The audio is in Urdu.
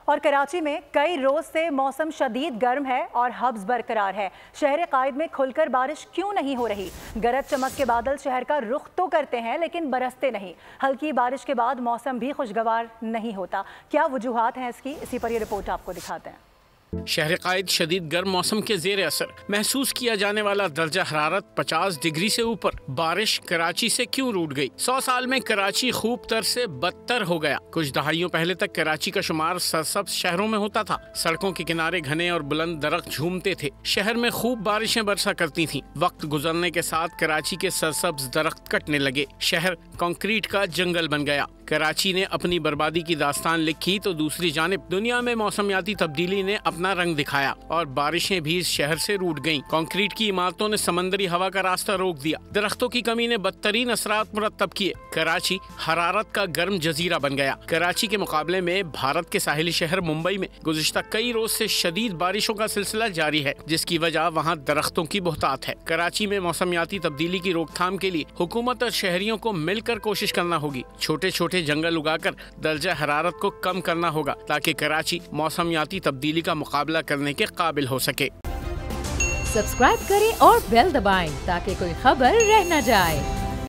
اور کراچی میں کئی روز سے موسم شدید گرم ہے اور حبس برقرار ہے۔ شہر قائد میں کھل کر بارش کیوں نہیں ہو رہی؟ گرج چمک کے بادل شہر کا رخ تو کرتے ہیں لیکن برستے نہیں۔ ہلکی بارش کے بعد موسم بھی خوشگوار نہیں ہوتا۔ کیا وجوہات ہیں اس کی؟ اسی پر یہ رپورٹ آپ کو دکھاتے ہیں۔ شہر قائد شدید گرم موسم کے زیر اثر، محسوس کیا جانے والا درجہ حرارت 50 ڈگری سے اوپر۔ بارش کراچی سے کیوں روٹ گئی؟ 100 سال میں کراچی خوب تر سے بدتر ہو گیا۔ کچھ دہائیوں پہلے تک کراچی کا شمار سرسبز شہروں میں ہوتا تھا۔ سڑکوں کے کنارے گھنے اور بلند درخت جھومتے تھے۔ شہر میں خوب بارشیں برسا کرتی تھیں۔ وقت گزرنے کے ساتھ کراچی کے سرسبز درخت کٹنے لگے۔ شہر کنکریٹ کا جنگل بن گیا۔ کراچی نے اپنی بربادی کی داستان لکھی تو دوسری جانب دنیا میں موسمیاتی تبدیلی نے اپنا رنگ دکھایا اور بارشیں بھی اس شہر سے روٹ گئیں۔ کنکریٹ کی عمارتوں نے سمندری ہوا کا راستہ روک دیا۔ درختوں کی کمی نے بدترین اثرات مرتب کیے۔ کراچی حرارت کا گرم جزیرہ بن گیا۔ کراچی کے مقابلے میں بھارت کے ساحلی شہر ممبئی میں گزشتہ کئی روز سے شدید بارشوں کا سلسلہ جاری ہے، جس کی وجہ وہاں درختوں کی بہتات ہے۔ کراچی میں موسمیاتی تبدیلی کی روک تھام کے لیے حکومت اور شہریوں کو مل کر کوشش کرنا ہوگی۔ چھوٹے چھوٹے جنگل اگا کر درجہ حرارت کو کم کرنا ہوگا تاکہ کراچی موسمیاتی تبدیلی کا مقابلہ کرنے کے قابل ہو سکے۔ سبسکرائب کریں اور بیل دبائیں تاکہ کوئی خبر رہ نہ جائے۔